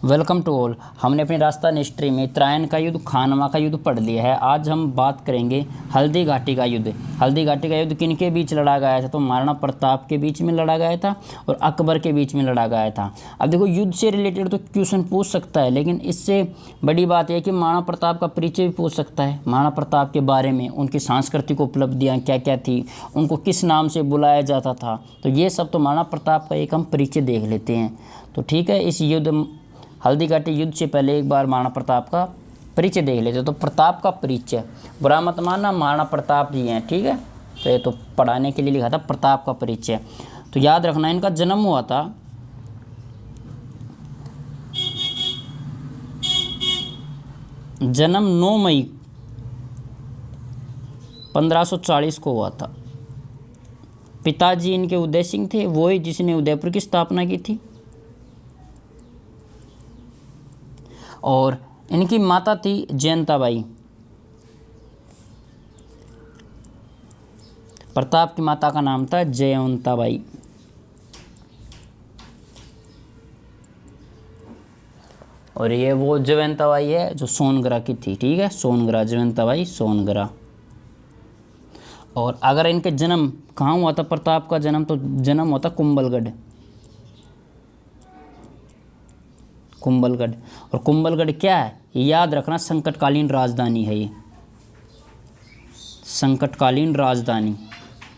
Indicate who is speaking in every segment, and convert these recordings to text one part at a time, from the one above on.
Speaker 1: Welcome to all. हमने अपनी Rajasthan history में त्रायन का युद्ध, खानवा का युद्ध पढ़ लिया है। आज हम बात करेंगे हल्दी घाटी का युद्ध। हल्दी घाटी का युद्ध किन के बीच लड़ा गया था? तो महाराणा प्रताप के बीच में लड़ा गया था और अकबर के बीच में लड़ा गया था। अब देखो, युद्ध से रिलेटेड तो क्वेश्चन पूछ सकता है, लेकिन इससे बड़ी बात यह है कि महाराणा प्रताप का परिचय भी पूछ सकता है। महाराणा प्रताप के बारे में, उनकी सांस्कृतिक उपलब्धियाँ क्या क्या थी, उनको किस नाम से बुलाया जाता था, तो ये सब तो महाराणा प्रताप का एक हम परिचय देख लेते हैं। तो ठीक है, इस युद्ध हल्दी घाटी युद्ध से पहले एक बार महाराणा प्रताप का परिचय देख लेते। तो प्रताप का परिचय, बुरा मत मानना, महाराणा प्रताप जी हैं, ठीक है। तो ये तो पढ़ाने के लिए लिखा था, प्रताप का परिचय। तो याद रखना, इनका जन्म हुआ था जन्म 9 मई 1540 को हुआ था। पिताजी इनके उदय सिंह थे, वही जिसने उदयपुर की स्थापना की थी। और इनकी माता थी जयंताबाई। प्रताप की माता का नाम था जयंताबाई। और ये वो जयंताबाई है जो सोनगरा की थी, ठीक है, सोनगरा, जयंताबाई सोनगरा। और अगर इनके जन्म कहाँ हुआ था प्रताप का जन्म, तो जन्म हुआ था कुंभलगढ़। कुंभलगढ़, और कुंभलगढ़ क्या है ये याद रखना, संकटकालीन राजधानी है ये, संकटकालीन राजधानी।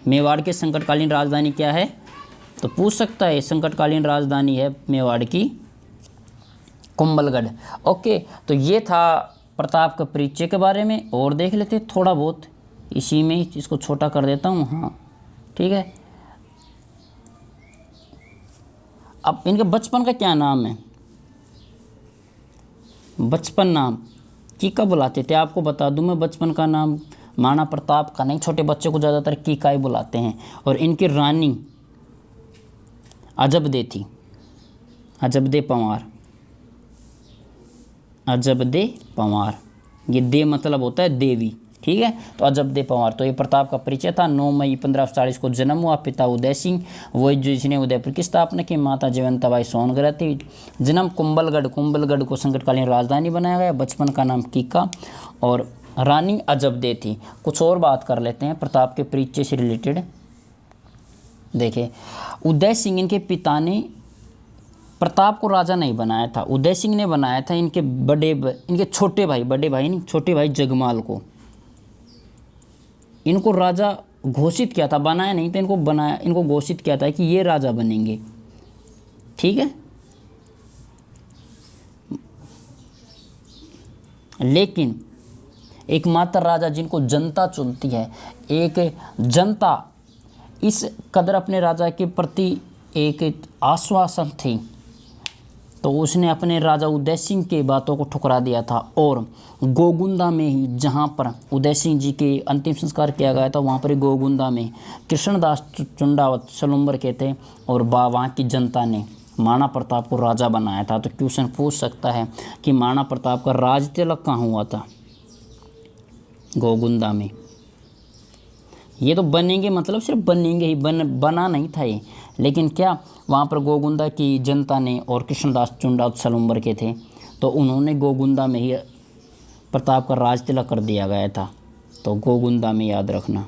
Speaker 1: मेवाड़ की संकटकालीन राजधानी क्या है तो पूछ सकता है, संकटकालीन राजधानी है मेवाड़ की कुंभलगढ़। ओके, तो ये था प्रताप का परिचय के बारे में। और देख लेते थोड़ा बहुत इसी में, इसको छोटा कर देता हूँ, हाँ ठीक है। अब इनके बचपन का क्या नाम है? बचपन नाम कीका बुलाते थे। आपको बता दूं मैं, बचपन का नाम महाराणा प्रताप का नहीं, छोटे बच्चे को ज़्यादातर कीका ही बुलाते हैं। और इनकी रानी अजबदे थी, अजबदे पंवार, अजबदे पंवार। ये दे मतलब होता है देवी, ठीक है। तो अजबदे पंवार। तो ये प्रताप का परिचय था। 9 मई 1540 को जन्म हुआ। पिता उदय सिंह, वही जिसने उदयपुर की स्थापना की। माता जयंताबाई सोनगरा थी। जन्म कुंभलगढ़, कुंभलगढ़ को संकटकालीन राजधानी बनाया गया। बचपन का नाम कीका और रानी अजबदे थी। कुछ और बात कर लेते हैं प्रताप के परिचय से रिलेटेड। देखिए, उदय सिंह इनके पिता ने प्रताप को राजा नहीं बनाया था, उदय सिंह ने बनाया था इनके छोटे भाई, बड़े भाई नहीं, छोटे भाई जगमाल को। इनको राजा घोषित किया था, बनाया नहीं था, इनको घोषित किया था कि ये राजा बनेंगे, ठीक है। लेकिन एकमात्र राजा जिनको जनता चुनती है, एक जनता इस कदर अपने राजा के प्रति एक आश्वासन थी, तो उसने अपने राजा उदय सिंह के बातों को ठुकरा दिया था। और गोगुंदा में ही, जहाँ पर उदय सिंह जी के अंतिम संस्कार किया गया था, वहाँ पर ही गोगुंदा में कृष्णदास चुंडावत सलुम्बर के थे। और वहाँ की जनता ने महाराणा प्रताप को राजा बनाया था। तो क्वेश्चन पूछ सकता है कि महाराणा प्रताप का राज तिलक कहाँ हुआ था? गोगुंदा में। ये तो बनेंगे मतलब सिर्फ बनेंगे ही, बना नहीं था ये, लेकिन क्या वहाँ पर गोगुंदा की जनता ने, और कृष्णदास चुंडावत सलुम्बर के थे, तो उन्होंने गोगुंदा में ही प्रताप का राज तिलक कर दिया गया था। तो गोगुंदा में याद रखना,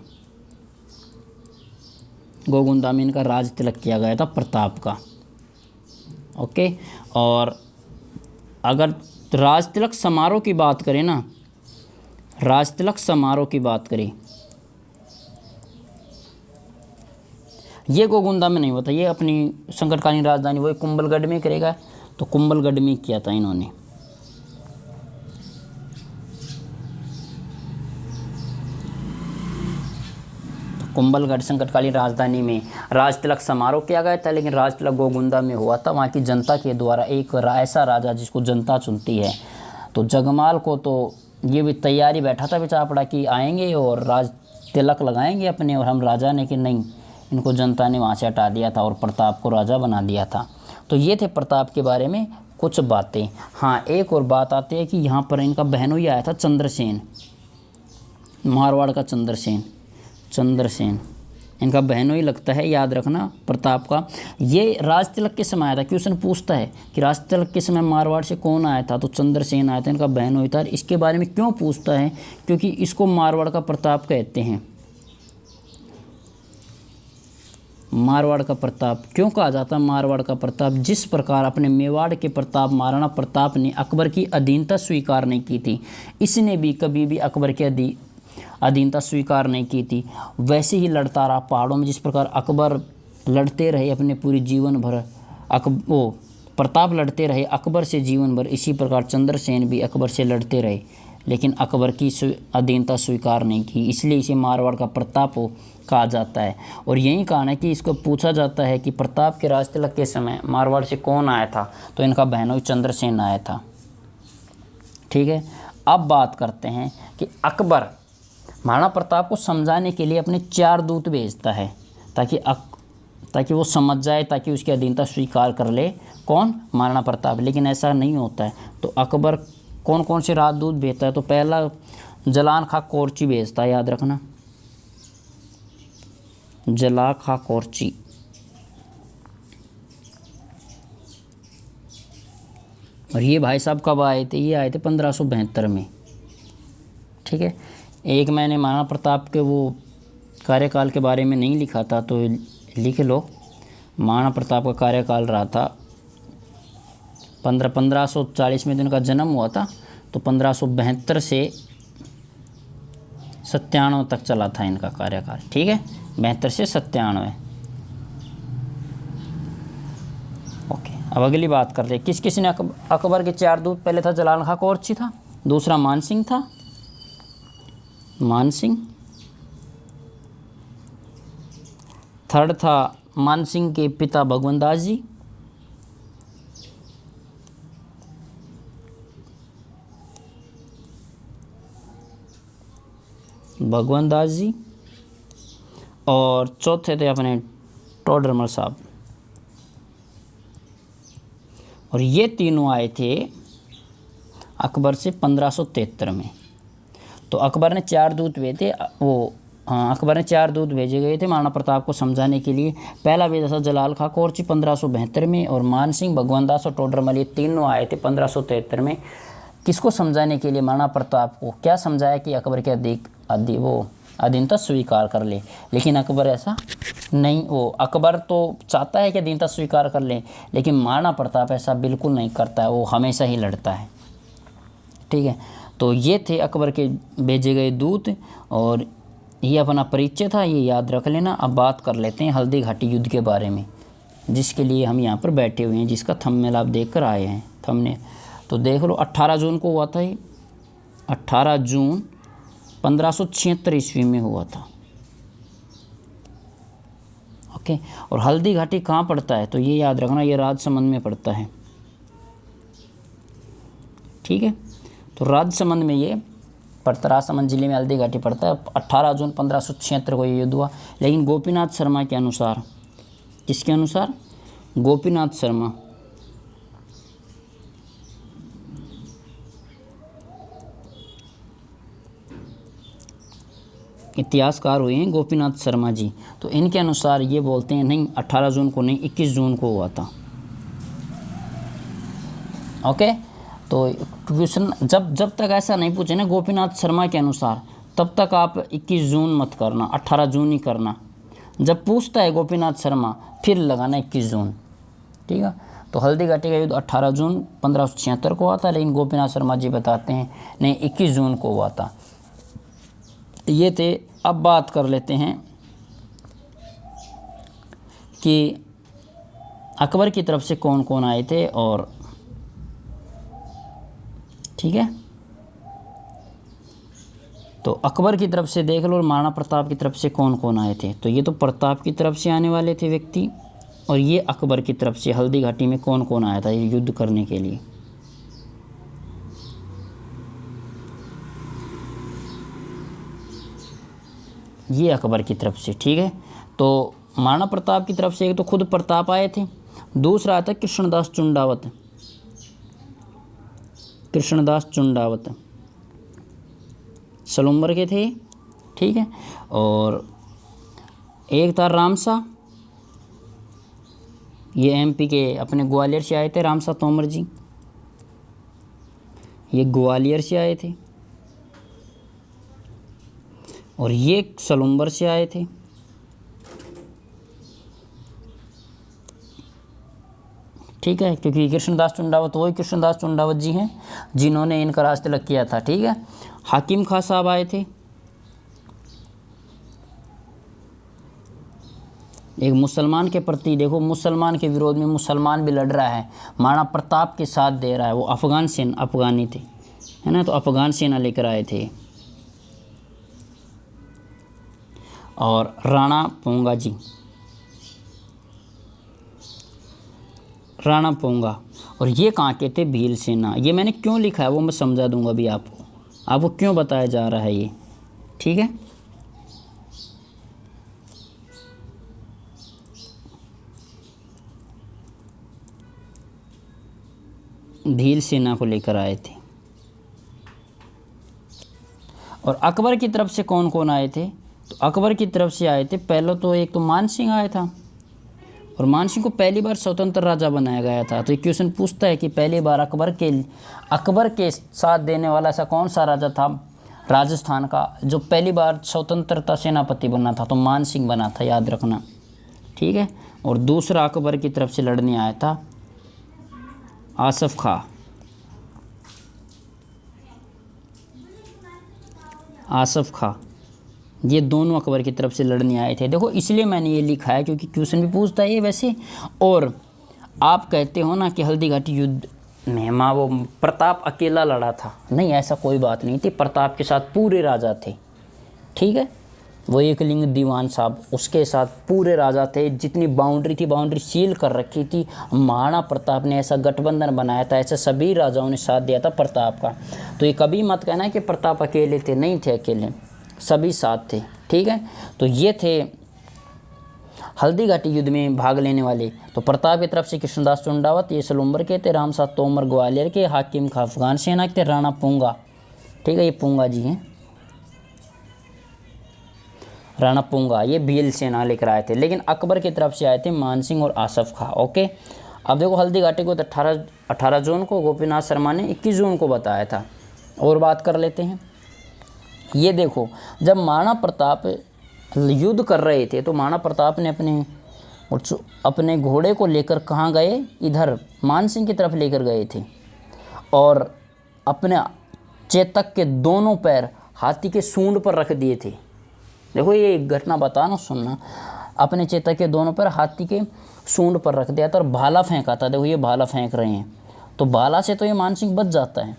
Speaker 1: गोगुंदा में इनका राज तिलक किया गया था प्रताप का। ओके, और अगर राज तिलक समारोह की बात करें ना, राज तिलक समारोह की बात करें, ये गोगुंदा में नहीं होता, ये अपनी संकटकालीन राजधानी वही कुंभलगढ़ में करेगा। तो कुंभलगढ़ में किया था इन्होंने। तो कुंभलगढ़ संकटकालीन राजधानी में राज तिलक समारोह किया गया था, लेकिन राज तिलक गोगुंदा में हुआ था, वहाँ की जनता के द्वारा। एक ऐसा राजा जिसको जनता चुनती है। तो जगमाल को तो ये भी तैयारी बैठा था बेचापड़ा कि आएंगे और राज तिलक लगाएंगे अपने, और हम राजा ने, कि नहीं, इनको जनता ने वहाँ से हटा दिया था और प्रताप को राजा बना दिया था। तो ये थे प्रताप के बारे में कुछ बातें। हाँ, एक और बात आती है कि यहाँ पर इनका बहनोई आया था चंद्रसेन, मारवाड़ का चंद्रसेन, चंद्रसेन। इनका बहनोई लगता है, याद रखना प्रताप का। ये राज तिलक के समय आया था। क्वेश्चन पूछता है कि राज तिलक के समय मारवाड़ से कौन आया था, तो चंद्रसेन आया था, इनका बहनोई था। इसके बारे में क्यों पूछता है, क्योंकि इसको मारवाड़ का प्रताप कहते हैं। मारवाड़ का प्रताप क्यों कहा जाता है? मारवाड़ का प्रताप, जिस प्रकार अपने मेवाड़ के प्रताप महाराणा प्रताप ने अकबर की अधीनता स्वीकार नहीं की थी, इसने भी कभी भी अकबर के अधीनता स्वीकार नहीं की थी, वैसे ही लड़ता रहा पहाड़ों में। जिस प्रकार अकबर लड़ते रहे अपने पूरे जीवन भर, प्रताप लड़ते रहे अकबर से जीवन भर, इसी प्रकार चंद्रसेन भी अकबर से लड़ते रहे, लेकिन अकबर की अधीनता स्वीकार नहीं की, इसलिए इसे मारवाड़ का प्रताप कहा जाता है। और यही कारण है कि इसको पूछा जाता है कि प्रताप के राज तिलक के समय मारवाड़ से कौन आया था, तो इनका बहनोई चंद्रसेन आया था। ठीक है, अब बात करते हैं कि अकबर महाराणा प्रताप को समझाने के लिए अपने 4 दूत भेजता है, ताकि वो समझ जाए, ताकि उसकी अधीनता स्वीकार कर ले। कौन? महाराणा प्रताप। लेकिन ऐसा नहीं होता है। तो अकबर कौन कौन से राजदूत भेजता है? तो पहला जलान खा कोरची भेजता है, याद रखना, जला खा कोरची। और ये भाई साहब कब आए थे? ये आए थे 1572 में। ठीक है, एक मैंने महाराणा प्रताप के वो कार्यकाल के बारे में नहीं लिखा था, तो लिख लो। महाराणा प्रताप का कार्यकाल रहा था 1540 में, तो इनका जन्म हुआ था, तो 1572 से 97 तक चला था इनका कार्यकाल। ठीक है, 72 से 97। ओके, अब अगली बात करते हैं। किस किस ने अकबर के 4 दूत? पहले था जलाल खां कोरची था, दूसरा मानसिंह था, मानसिंह, थर्ड था मानसिंह के पिता भगवंत दास जी, भगवंत दास जी, और चौथे थे अपने टोडरमल साहब। और ये तीनों आए थे अकबर से 1573 में। तो अकबर ने 4 दूत भेजे, अकबर ने 4 दूत भेजे गए थे महाराणा प्रताप को समझाने के लिए। पहला भेजा था जलाल खां कोरची 1572 में, और मानसिंह, भगवंत दास और टोडरमल, ये तीनों आए थे 1573 में। किसको समझाने के लिए? महाराणा प्रताप को। क्या समझाया? कि अकबर के अधीनता स्वीकार कर ले। लेकिन अकबर ऐसा नहीं, अकबर तो चाहता है कि अधीनता स्वीकार कर ले, लेकिन महाराणा प्रताप ऐसा बिल्कुल नहीं करता है, वो हमेशा ही लड़ता है। ठीक है, तो ये थे अकबर के भेजे गए दूत, और ये अपना परिचय था, ये याद रख लेना। अब बात कर लेते हैं हल्दी घाटी युद्ध के बारे में, जिसके लिए हम यहाँ पर बैठे हुए हैं, जिसका थंबनेल आप देख कर आए हैं। थंबनेल तो देख लो, 18 जून को हुआ था ये, 18 जून 1576 ईस्वी में हुआ था। ओके, और हल्दी घाटी कहाँ पड़ता है? तो ये याद रखना, ये राजसमंद में पड़ता है। ठीक है, तो राजसमंद में ये पड़ता, राजसमंद जिले में हल्दी घाटी पड़ता है। 18 जून 1576 को ये युद्ध हुआ। लेकिन गोपीनाथ शर्मा के अनुसार, किसके अनुसार? गोपीनाथ शर्मा, इतिहासकार हुए हैं गोपीनाथ शर्मा जी। तो इनके अनुसार ये बोलते हैं नहीं, 18 जून को नहीं, 21 जून को हुआ था। ओके, तो क्वेश्चन जब तक ऐसा नहीं पूछे ना गोपीनाथ शर्मा के अनुसार, तब तक आप 21 जून मत करना, 18 जून ही करना। जब पूछता है गोपीनाथ शर्मा, फिर लगाना 21 जून। ठीक है, तो हल्दी घाटी का युद्ध 18 जून 1576 को हुआ था, लेकिन गोपीनाथ शर्मा जी बताते हैं नहीं, 21 जून को हुआ था। ये थे। अब बात कर लेते हैं कि अकबर की तरफ से कौन कौन आए थे। और ठीक है, तो अकबर की तरफ से देख लो, और महाराणा प्रताप की तरफ से कौन कौन आए थे। तो ये तो प्रताप की तरफ से आने वाले थे व्यक्ति, और ये अकबर की तरफ से हल्दी घाटी में कौन कौन आया था ये युद्ध करने के लिए। ये अकबर की तरफ से। ठीक है, तो महाराणा प्रताप की तरफ से एक तो खुद प्रताप आए थे, दूसरा आया था कृष्णदास चुंडावत, कृष्णदास चुंडावत सलूम्बर के थे। ठीक है, और एक था रामसा, ये एमपी के अपने ग्वालियर से आए थे रामसा तोमर जी, ये ग्वालियर से आए थे, और ये सलूम्बर से आए थे। ठीक है, क्योंकि कृष्णदास चुंडावत वही कृष्णदास चुंडावत जी हैं जिन्होंने इनका राज तिलक किया था। ठीक है, हाकिम खां साहब आए थे, एक मुसलमान के प्रति, देखो मुसलमान के विरोध में मुसलमान भी लड़ रहा है, महाराणा प्रताप के साथ दे रहा है। वो अफगानी थे, है ना, तो अफगान सेना लेकर आए थे। और राणा पोंगा जी, राणा पोंगा, और ये कहाँ के थे? भील सेना। ये मैंने क्यों लिखा है वो मैं समझा दूंगा अभी आपको क्यों बताया जा रहा है ये। ठीक है, भील सेना को लेकर आए थे। और अकबर की तरफ से कौन कौन आए थे? तो अकबर की तरफ से आए थे पहले तो एक तो मान सिंह आया था, और मान सिंह को पहली बार स्वतंत्र राजा बनाया गया था। तो ये क्वेश्चन पूछता है कि पहली बार अकबर के साथ देने वाला ऐसा कौन सा राजा था राजस्थान का जो पहली बार स्वतंत्रता सेनापति बना था? तो मान सिंह बना था, याद रखना। ठीक है, और दूसरा अकबर की तरफ से लड़ने आया था आसफ खां। आसफ खां, ये दोनों अकबर की तरफ से लड़ने आए थे। देखो इसलिए मैंने ये लिखा है क्योंकि क्वेश्चन भी पूछता है ये वैसे। और आप कहते हो ना कि हल्दी घाटी युद्ध में माँ वो प्रताप अकेला लड़ा था, नहीं ऐसा कोई बात नहीं थी, प्रताप के साथ पूरे राजा थे। ठीक है, वो एकलिंग दीवान साहब उसके साथ पूरे राजा थे, जितनी बाउंड्री थी बाउंड्री सील कर रखी थी। महाराणा प्रताप ने ऐसा गठबंधन बनाया था, ऐसे सभी राजाओं ने साथ दिया था प्रताप का। तो ये कभी मत कहना कि प्रताप अकेले थे, नहीं थे अकेले, सभी साथ थे। ठीक है, तो ये थे हल्दी घाटी युद्ध में भाग लेने वाले। तो प्रताप की तरफ से कृष्णदास चुंडावत, ये सलूम्बर के थे, रामसा तोमर ग्वालियर के, हाकिम खां अफगान सेना के, राणा पोंगा। ठीक है, ये पोंगा जी हैं, राणा पोंगा, ये भील सेना लेकर आए थे। लेकिन अकबर की तरफ से आए थे मान सिंह और आसफ खां। ओके, अब देखो हल्दी घाटी को तो 18 जून को गोपीनाथ शर्मा ने 21 जून को बताया था। और बात कर लेते हैं, ये देखो जब महाराणा प्रताप युद्ध कर रहे थे तो महाराणा प्रताप ने अपने घोड़े को लेकर कहाँ गए? इधर मान सिंह की तरफ लेकर गए थे, और अपने चेतक के दोनों पैर हाथी के सूंड पर रख दिए थे। देखो ये एक घटना बताना सुनना, अपने चेतक के दोनों पैर हाथी के सूंड पर रख दिया था और भाला फेंका था। देखो ये भाला फेंक रहे हैं, तो भाला से तो ये मान सिंह बच जाता है,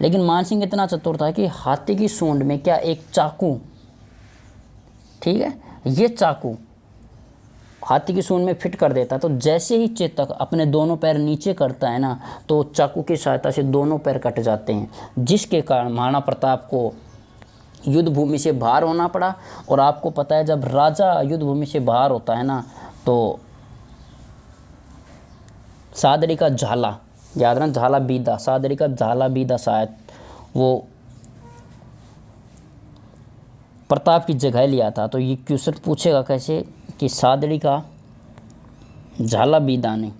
Speaker 1: लेकिन मान सिंह इतना चतुर था कि हाथी की सूंड में क्या एक चाकू, ठीक है, ये चाकू हाथी की सूंड में फिट कर देता। तो जैसे ही चेतक अपने दोनों पैर नीचे करता है ना, तो चाकू की सहायता से दोनों पैर कट जाते हैं, जिसके कारण महाराणा प्रताप को युद्ध भूमि से बाहर होना पड़ा। और आपको पता है जब राजा युद्ध भूमि से बाहर होता है ना, तो सादरी का झाला, याद रखना, झाला बीदा, सादरी का झाला बीदा शायद वो प्रताप की जगह लिया था। तो ये क्वेश्चन पूछेगा कैसे कि सादड़ी का झाला बीदा ने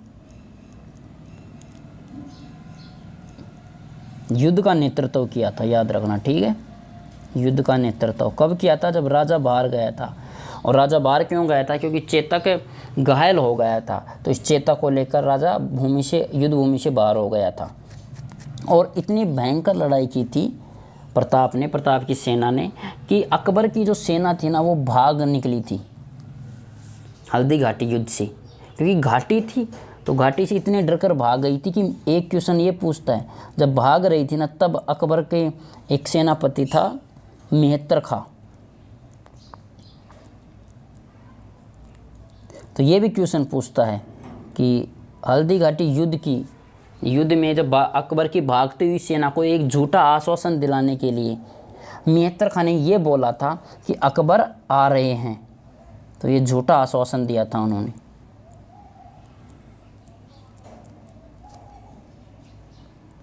Speaker 1: युद्ध का नेतृत्व किया था, याद रखना। ठीक है, युद्ध का नेतृत्व कब किया था? जब राजा बाहर गया था। और राजा बाहर क्यों गया था? क्योंकि चेतक घायल हो गया था, तो इस चेतक को लेकर राजा युद्ध भूमि से बाहर हो गया था। और इतनी भयंकर लड़ाई की थी प्रताप की सेना ने कि अकबर की जो सेना थी ना वो भाग निकली थी हल्दी घाटी युद्ध से, क्योंकि घाटी थी तो घाटी से इतने डर कर भाग गई थी कि एक क्वेश्चन ये पूछता है, जब भाग रही थी ना तब अकबर के एक सेनापति था मेहतर खां, तो ये भी क्वेश्चन पूछता है कि हल्दी घाटी युद्ध में जब अकबर की भागती हुई सेना को एक झूठा आश्वासन दिलाने के लिए मेहतर खां ने ये बोला था कि अकबर आ रहे हैं, तो ये झूठा आश्वासन दिया था उन्होंने।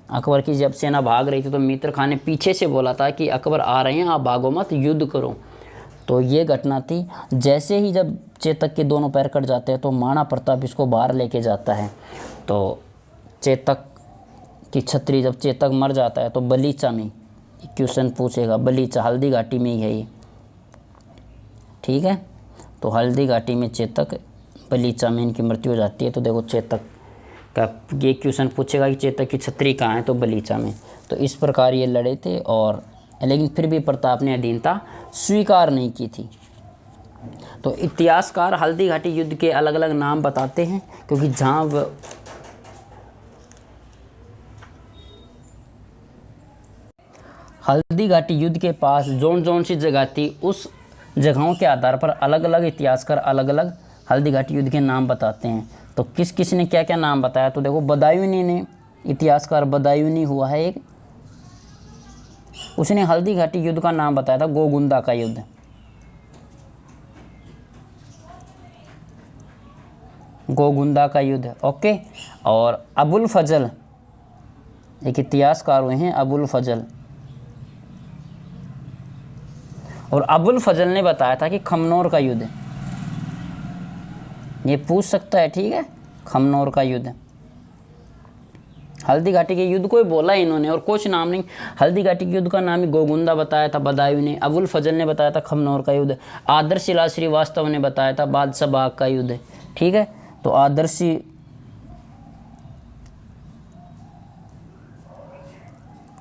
Speaker 1: अकबर की जब सेना भाग रही थी तो मेहतर खां ने पीछे से बोला था कि अकबर आ रहे हैं, आप भागो मत, युद्ध करो। तो ये घटना थी। जैसे ही जब चेतक के दोनों पैर कट जाते हैं तो महाराणा प्रताप इसको बाहर लेके जाता है। तो चेतक की छतरी, जब चेतक मर जाता है तो बलीचा में क्वेश्चन पूछेगा, बलीचा हल्दी घाटी में ही है ये, ठीक है। तो हल्दी घाटी में चेतक, बलीचा में इनकी मृत्यु हो जाती है। तो देखो चेतक का ये क्वेश्चन पूछेगा कि चेतक की छतरी कहाँ है, तो बलीचा में। तो इस प्रकार ये लड़े थे, और लेकिन फिर भी प्रताप ने अधीनता स्वीकार नहीं की थी। तो इतिहासकार हल्दी घाटी युद्ध के अलग अलग नाम बताते हैं, क्योंकि जहाँ हल्दी घाटी युद्ध के पास जौन सी जगह थी, उस जगहों के आधार पर अलग अलग इतिहासकार अलग अलग हल्दी घाटी युद्ध के नाम बताते हैं। तो किस किस ने क्या क्या नाम बताया, तो देखो बदायूनी ने, इतिहासकार बदायूनी हुआ है एक, उसने हल्दी घाटी युद्ध का नाम बताया था गोगुंदा का युद्ध। गोगुंदा का युद्ध, ओके। और अबुल फजल एक इतिहासकार हुए हैं, अबुल फजल, और अबुल फजल ने बताया था कि खमनोर का युद्ध, ये पूछ सकता है, ठीक है, खमनोर का युद्ध। हल्दी घाटी के युद्ध को ही बोला इन्होंने, और कुछ नाम नहीं। हल्दी घाटी के युद्ध का नाम ही गोगुंदा बताया था बदायूं ने, अबुल फजल ने बताया था खमनोर का युद्ध, आदर्श लाल श्रीवास्तव ने बताया था बादशाह बाग का युद्ध, ठीक है। तो आदर्श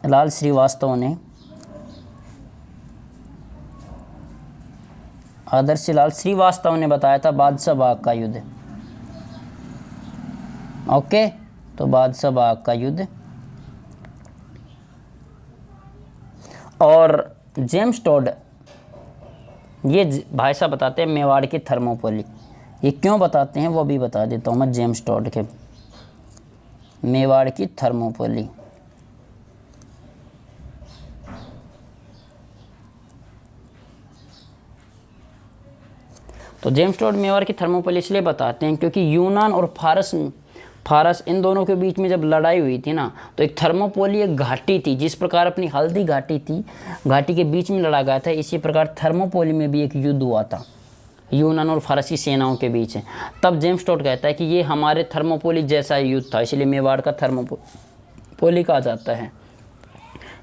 Speaker 1: लाल श्रीवास्तव ने, आदर्श लाल श्रीवास्तव ने बताया था बादशाह बाग का युद्ध, ओके। तो बादशाह बाग का युद्ध। और जेम्स टोड, ये भाई साहब बताते हैं मेवाड़ की थर्मोपोली, ये क्यों बताते हैं वो भी बता देता हूँ मैं। जेम्स टोड के मेवाड़ की थर्मोपोली, तो जेम्स टोड मेवाड़ की थर्मोपोली इसलिए बताते हैं क्योंकि यूनान और फारस इन दोनों के बीच में जब लड़ाई हुई थी ना, तो एक थर्मोपोली एक घाटी थी, जिस प्रकार अपनी हल्दी घाटी थी, घाटी के बीच में लड़ा गया था, इसी प्रकार थर्मोपोली में भी एक युद्ध हुआ था यूनान और फारसी सेनाओं के बीच। तब जेम्स टोड कहता है कि ये हमारे थर्मोपोली जैसा युद्ध था, इसलिए मेवाड़ का थर्मोपोली कहा जाता है।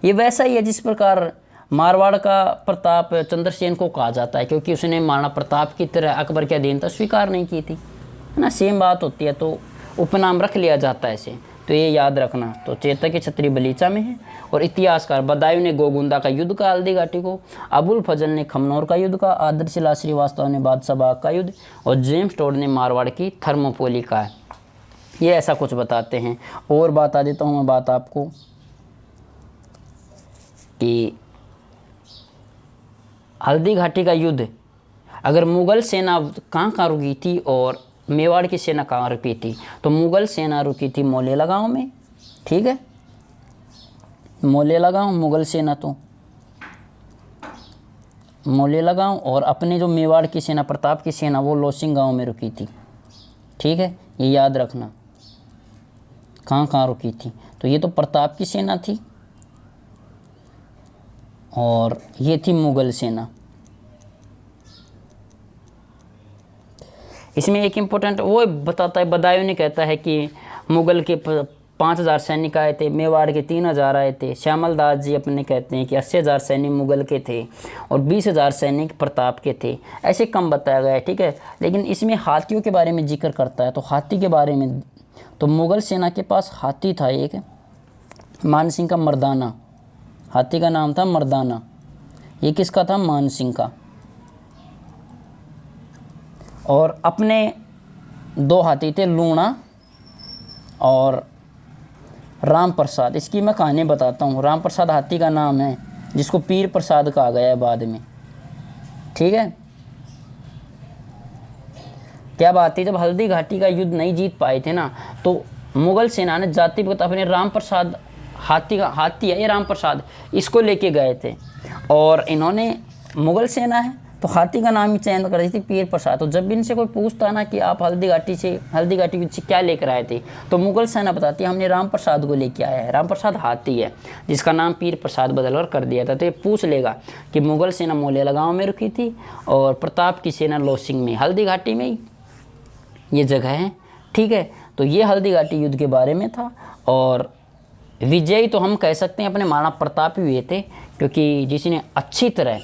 Speaker 1: ये वैसा ही है जिस प्रकार मारवाड़ का प्रताप चंद्रसेन को कहा जाता है, क्योंकि उसने महाराणा प्रताप की तरह अकबर की अधीनता स्वीकार नहीं की थी, है ना, सेम बात होती है, तो उपनाम रख लिया जाता है इसे, तो ये याद रखना। तो चेतक की छतरी बलीचा में है, और इतिहासकार बदायूं ने गोगुंदा का युद्ध का हल्दी घाटी को, अबुल फजल ने खमनोर का युद्ध का, आदर्श लाल श्रीवास्तव ने बादशाह बाग का युद्ध, और जेम्स टोड ने मारवाड़ की थर्मोपोली का है। ये ऐसा कुछ बताते हैं। और बता देता हूँ मैं बात आपको कि हल्दी घाटी का युद्ध, अगर मुग़ल सेना कहाँ रुकी थी और मेवाड़ की सेना कहाँ रुकी थी, तो मुग़ल सेना रुकी थी मोलेला गांव में, ठीक है, मोलेला गांव, मुग़ल सेना तो मोलेला गांव, और अपने जो मेवाड़ की सेना प्रताप की सेना वो लोसिंग गांव में रुकी थी, ठीक है, ये याद रखना कहाँ रुकी थी। तो ये तो प्रताप की सेना थी और ये थी मुग़ल सेना। इसमें एक इम्पोर्टेंट वो बताता है, बदायूं ने कहता है कि मुग़ल के 5000 सैनिक आए थे, मेवाड़ के 3000 आए थे। श्यामल दास जी अपने कहते हैं कि 80,000 सैनिक मुग़ल के थे और 20,000 सैनिक प्रताप के थे, ऐसे कम बताया गया है, ठीक है। लेकिन इसमें हाथियों के बारे में जिक्र करता है, तो हाथी के बारे में, तो मुग़ल सेना के पास हाथी था एक, मान सिंह का मर्दाना, हाथी का नाम था मर्दाना। ये किसका था? मान सिंह का। और अपने 2 हाथी थे, लूणा और राम प्रसाद। इसकी मैं कहानी बताता हूँ। राम प्रसाद हाथी का नाम है, जिसको पीर प्रसाद कहा गया है बाद में, ठीक है। क्या बात है, जब हल्दी घाटी का युद्ध नहीं जीत पाए थे ना, तो मुग़ल सेना ने जातिगत अपने राम प्रसाद, हाथी है ये राम प्रसाद, इसको लेके गए थे। और इन्होंने, मुग़ल सेना है तो हाथी का नाम ही चयन कर दी थी पीर प्रसाद। तो जब भी इनसे कोई पूछता ना कि आप हल्दी घाटी युद्ध से क्या लेकर आए थे, तो मुगल सेना बताती है हमने राम प्रसाद को लेके आया है। राम प्रसाद हाथी है जिसका नाम पीर प्रसाद बदलकर कर दिया था। तो ये पूछ लेगा कि मुगल सेना मोलेला गाँव में रुकी थी और प्रताप की सेना लोसिंग में, हल्दी घाटी में ही ये जगह है। ठीक है, तो ये हल्दी घाटी युद्ध के बारे में था। और विजयी तो हम कह सकते हैं अपने महाराणा प्रताप ही हुए थे, क्योंकि जिसने अच्छी तरह,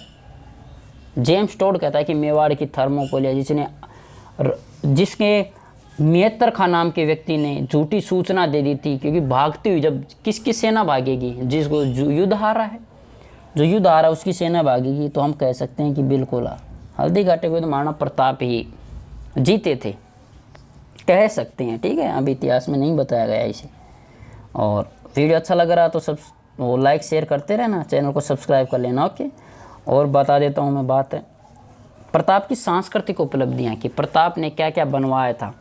Speaker 1: जेम्स टोड कहता है कि मेवाड़ की थर्मोपोलिया जिसके मियत्तर खां नाम के व्यक्ति ने झूठी सूचना दे दी थी, क्योंकि भागती हुई जब किसकी सेना भागेगी, जिसको युद्ध हारा है, जो युद्ध हारा उसकी सेना भागेगी, तो हम कह सकते हैं कि बिल्कुल हल्दी घाटी को तो महाराणा प्रताप ही जीते थे, कह सकते हैं। ठीक है, अभी इतिहास में नहीं बताया गया इसे। और वीडियो अच्छा लग रहा तो सब वो लाइक शेयर करते रहना, चैनल को सब्सक्राइब कर लेना। ओके, और बता देता हूँ मैं बात प्रताप की सांस्कृतिक उपलब्धियाँ कि प्रताप ने क्या क्या बनवाया था।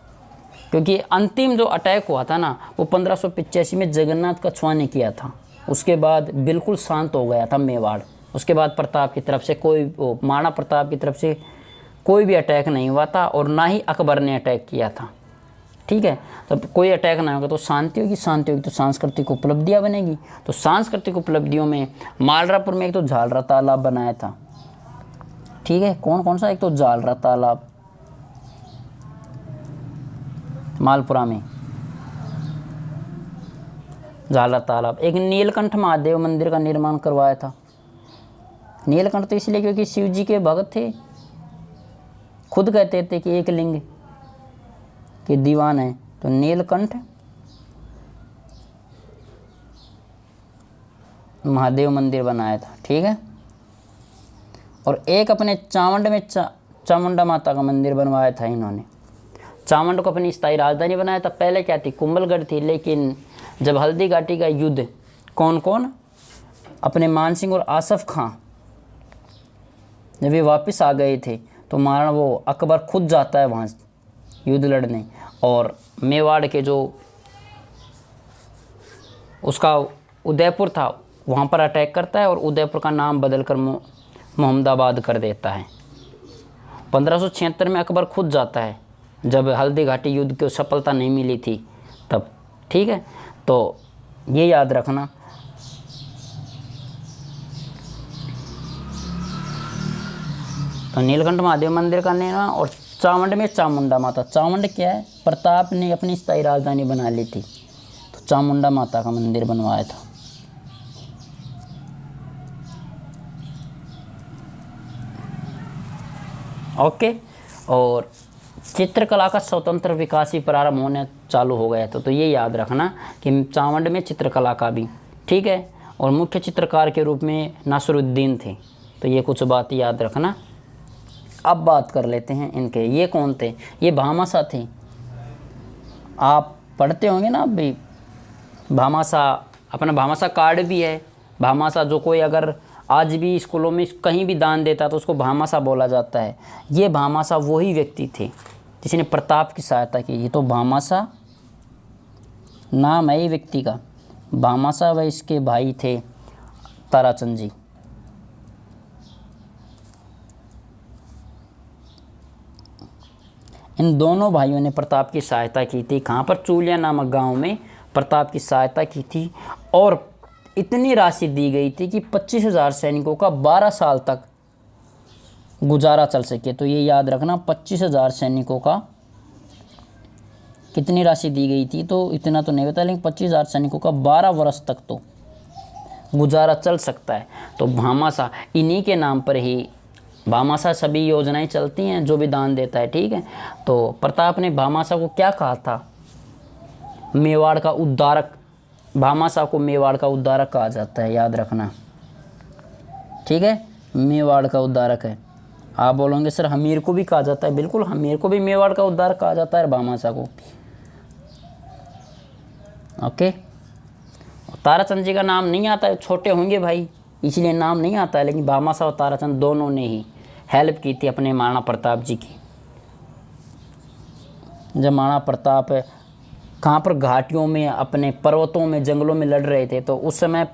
Speaker 1: क्योंकि अंतिम जो अटैक हुआ था ना, वो 1585 में जगन्नाथ कछुआ ने किया था। उसके बाद बिल्कुल शांत हो गया था मेवाड़। उसके बाद प्रताप की तरफ से महाराणा प्रताप की तरफ से कोई भी अटैक नहीं हुआ था, और ना ही अकबर ने अटैक किया था। ठीक है, तब कोई अटैक ना होगा तो शांति होगी, शांति होगी तो सांस्कृतिक उपलब्धियाँ बनेगी। तो सांस्कृतिक उपलब्धियों में मालरापुर में एक तो झालरा तालाब बनाया था। ठीक है, कौन कौन सा, एक तो झालरा तालाब मालपुरा में, झालरा तालाब। एक नीलकंठ महादेव मंदिर का निर्माण करवाया था। नीलकंठ तो इसलिए क्योंकि शिव जी के भक्त थे, खुद कहते थे कि एक लिंग के दीवान है, तो नीलकंठ महादेव मंदिर बनाया था। ठीक है, और एक अपने चावंड में चामुंडा माता का मंदिर बनवाया था इन्होंने। चावंड को अपनी स्थायी राजधानी बनाया था। पहले क्या थी, कुंभलगढ़ थी, लेकिन जब हल्दी घाटी का युद्ध, कौन कौन, अपने मान सिंह और आसफ खां जब ये वापस आ गए थे, तो महाराणा वो अकबर खुद जाता है वहाँ युद्ध लड़ने, और मेवाड़ के जो उसका उदयपुर था वहाँ पर अटैक करता है, और उदयपुर का नाम बदलकर मोहम्मदाबाद कर देता है। 1576 में अकबर खुद जाता है, जब हल्दी घाटी युद्ध को सफलता नहीं मिली थी तब। ठीक है, तो ये याद रखना। तो नीलकंठ महादेव मंदिर का निर्माण, और चावंड में चामुंडा माता। चावंड क्या है, प्रताप ने अपनी स्थायी राजधानी बना ली थी, तो चामुंडा माता का मंदिर बनवाया था। ओके, और चित्रकला का स्वतंत्र विकास ही प्रारंभ होने चालू हो गया था। तो ये याद रखना कि चावंड में चित्रकला का भी। ठीक है, और मुख्य चित्रकार के रूप में नासिरुद्दीन थे। तो ये कुछ बात याद रखना। अब बात कर लेते हैं इनके, ये कौन थे, ये भामाशाह थे। आप पढ़ते होंगे ना अभी, भामाशाह, अपना भामाशाह कार्ड भी है। भामाशाह जो कोई अगर आज भी स्कूलों में कहीं भी दान देता है तो उसको भामाशाह बोला जाता है। ये भामाशाह वही व्यक्ति थे जिसने प्रताप की सहायता की। ये तो भामाशाह नाम है ये व्यक्ति का। भामाशाह व इसके भाई थे ताराचंद जी। इन दोनों भाइयों ने प्रताप की सहायता की थी। कहाँ पर, चूलिया नामक गांव में प्रताप की सहायता की थी, और इतनी राशि दी गई थी कि 25,000 सैनिकों का 12 साल तक गुजारा चल सके। तो ये याद रखना, 25,000 सैनिकों का कितनी राशि दी गई थी, तो इतना तो नहीं पता, लेकिन 25,000 सैनिकों का 12 वर्ष तक तो गुजारा चल सकता है। तो भामाशाह, इन्हीं के नाम पर ही भामाशाह सभी योजनाएं चलती हैं, जो भी दान देता है। ठीक है, तो प्रताप ने भामाशाह को क्या कहा था, मेवाड़ का उद्धारक। भामाशाह को मेवाड़ का उद्धारक कहा जाता है, याद रखना। ठीक है, मेवाड़ का उद्धारक है। आप बोलोगे सर हमीर को भी कहा जाता है, बिल्कुल, हमीर को भी मेवाड़ का उद्धारक कहा जाता है, भामाशाह को। ओके, ताराचंद जी का नाम नहीं आता है, छोटे होंगे भाई इसलिए नाम नहीं आता है, लेकिन भामाशाह और ताराचंद दोनों ने ही हेल्प की थी अपने महाराणा प्रताप जी की। जब महाराणा प्रताप कहाँ पर, घाटियों में, अपने पर्वतों में, जंगलों में लड़ रहे थे, तो उस समय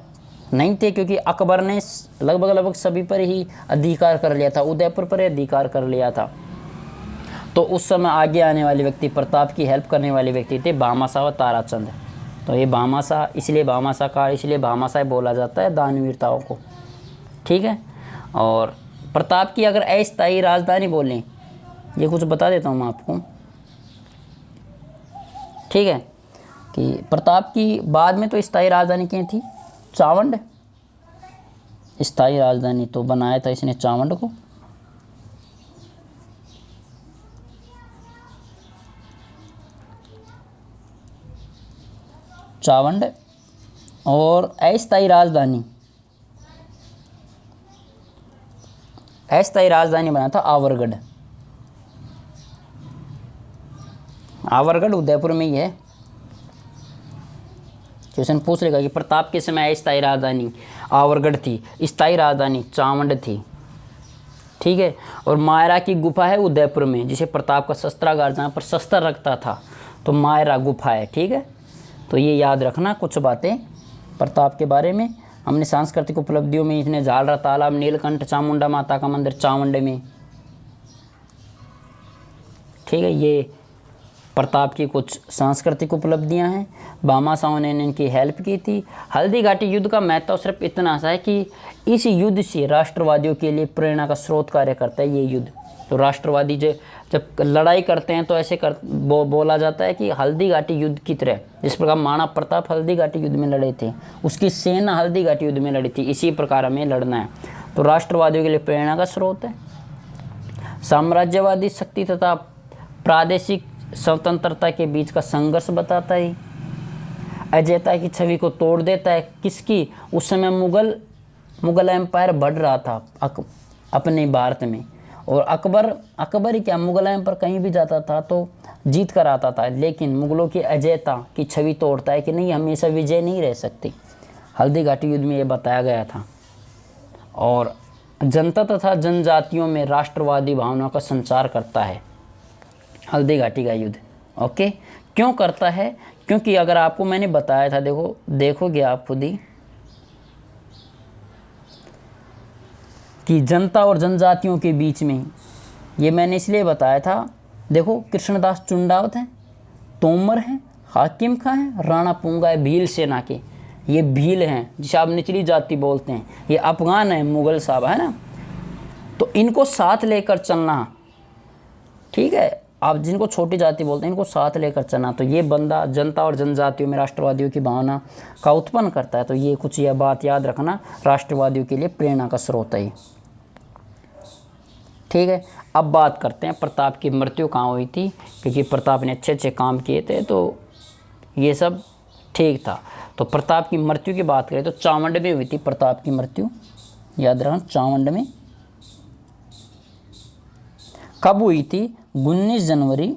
Speaker 1: नहीं थे, क्योंकि अकबर ने लगभग लगभग सभी पर ही अधिकार कर लिया था, उदयपुर पर ही अधिकार कर लिया था। तो उस समय आगे आने वाले व्यक्ति, प्रताप की हेल्प करने वाले व्यक्ति थे भामाशाह व ताराचंद। तो ये भामाशाह, इसलिए भामाशाह का, इसलिए भामाशाह बोला जाता है दानवीरताओं को, ठीक है। और प्रताप की अगर अस्थायी राजधानी बोलें, ये कुछ बता देता हूँ मैं आपको, ठीक है, कि प्रताप की बाद में तो स्थायी राजधानी क्या थी, चावंड। स्थायी राजधानी तो बनाया था इसने चावंड को। चावंड। और अस्थायी राजधानी, अस्थायी राजधानी बनाया था आवरगढ़। आवरगढ़ उदयपुर में ही है। क्वेश्चन पूछ लेगा कि प्रताप के समय अस्थायी राजधानी आवरगढ़ थी, स्थायी राजधानी चावंड थी, ठीक है। और मायरा की गुफा है उदयपुर में, जिसे प्रताप का शस्त्रागार, जहाँ पर शस्त्र रखता था, तो मायरा गुफा है, ठीक है। तो ये याद रखना कुछ बातें प्रताप के बारे में। हमने सांस्कृतिक उपलब्धियों में इसने झालरा तालाब, नीलकंठ चामुंडा माता का मंदिर चावंड में, ठीक है, ये प्रताप की कुछ सांस्कृतिक उपलब्धियां हैं। भामाशाह ने इनकी हेल्प की थी। हल्दी घाटी युद्ध का महत्व सिर्फ इतना सा है कि इस युद्ध से राष्ट्रवादियों के लिए प्रेरणा का स्रोत कार्य करता है ये युद्ध। तो राष्ट्रवादी जब लड़ाई करते हैं तो ऐसे बोला जाता है कि हल्दी घाटी युद्ध की तरह, जिस प्रकार महाराणा प्रताप हल्दी घाटी युद्ध में लड़े थे, उसकी सेना हल्दी घाटी युद्ध में लड़ी थी, इसी प्रकार हमें लड़ना है। तो राष्ट्रवादियों के लिए प्रेरणा का स्रोत है। साम्राज्यवादी शक्ति तथा प्रादेशिक स्वतंत्रता के बीच का संघर्ष बताता है। अजयता की छवि को तोड़ देता है। किसकी? उस समय मुगल एम्पायर बढ़ रहा था अपने भारत में, और अकबर ही क्या, मुगल एम्पायर कहीं भी जाता था तो जीत कर आता था, लेकिन मुगलों की अजयता की छवि तोड़ता है कि नहीं, हमेशा विजय नहीं रह सकती। हल्दी घाटी युद्ध में ये बताया गया था। और जनता तथा जनजातियों में राष्ट्रवादी भावना का संचार करता है हल्दी घाटी का युद्ध। ओके, क्यों करता है? क्योंकि अगर आपको मैंने बताया था, देखोगे आप खुद ही कि जनता और जनजातियों के बीच में, ये मैंने इसलिए बताया था। देखो, कृष्णदास चुंडावत हैं, तोमर हैं, हाकिम खां हैं, राणा पुंगा है, भील सेना के, ये भील हैं जिसे आप निचली जाति बोलते हैं, ये अफगान है, मुगल साहब है ना। तो इनको साथ लेकर चलना, ठीक है, आप जिनको छोटी जाति बोलते हैं इनको साथ लेकर चलना। तो ये बंदा जनता और जनजातियों में राष्ट्रवादियों की भावना का उत्पन्न करता है। तो ये कुछ यह बात याद रखना, राष्ट्रवादियों के लिए प्रेरणा का स्रोत है, ठीक है। अब बात करते हैं प्रताप की मृत्यु कहाँ हुई थी, क्योंकि प्रताप ने अच्छे अच्छे काम किए थे तो ये सब ठीक था। तो प्रताप की मृत्यु की बात करें तो चावंड में हुई थी प्रताप की मृत्यु, याद रखना, चावंड में। कब हुई थी? 19 जनवरी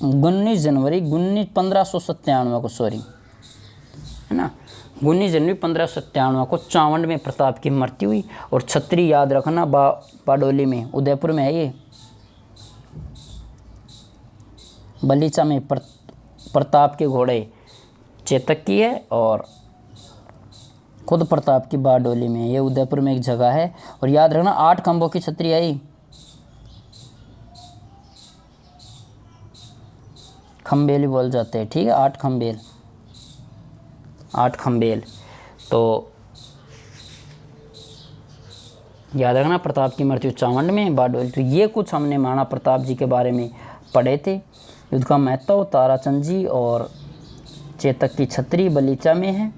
Speaker 1: 1597 को, सॉरी, है ना, 19 जनवरी 1597 को चावंड में प्रताप की मृत्यु हुई। और छतरी याद रखना, बारडोली में, उदयपुर में है ये। बलीचा में प्रताप के घोड़े चेतक की है, और खुद प्रताप की बारडोली में, ये उदयपुर में एक जगह है। और याद रखना 8 खंभों की छतरी आई, खम्बेल बोल जाते हैं, ठीक है, 8 खम्बेल। तो याद रखना प्रताप की मृत्यु चावंड में, बारडोली। तो ये कुछ हमने महाराणा प्रताप जी के बारे में पढ़े थे। युद्ध का महत्व, ताराचंद जी और चेतक की छतरी बलीचा में है।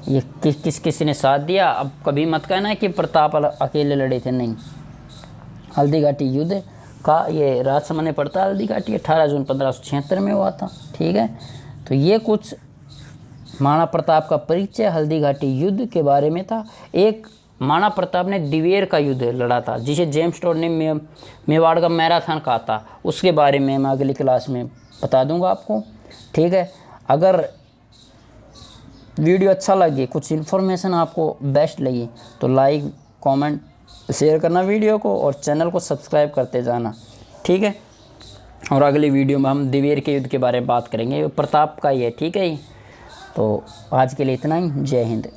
Speaker 1: ये किस ने साथ दिया? अब कभी मत कहना कि प्रताप अकेले लड़े थे, नहीं। हल्दी घाटी युद्ध का ये राजसमंद में पड़ता है, हल्दी घाटी 18 जून 1576 में हुआ था, ठीक है। तो ये कुछ महाराणा प्रताप का परिचय हल्दी घाटी युद्ध के बारे में था। एक महाराणा प्रताप ने दिवेर का युद्ध लड़ा था, जिसे जेम्स टोड ने मेवाड़ का मैराथन कहा था। उसके बारे में मैं अगली क्लास में बता दूंगा आपको, ठीक है। अगर वीडियो अच्छा लगे, कुछ इन्फॉर्मेशन आपको बेस्ट लगी, तो लाइक, कमेंट, शेयर करना वीडियो को, और चैनल को सब्सक्राइब करते जाना, ठीक है। और अगली वीडियो में हम दिवेर के युद्ध के बारे में बात करेंगे, प्रताप का ही है, ठीक है। तो आज के लिए इतना ही। जय हिंद।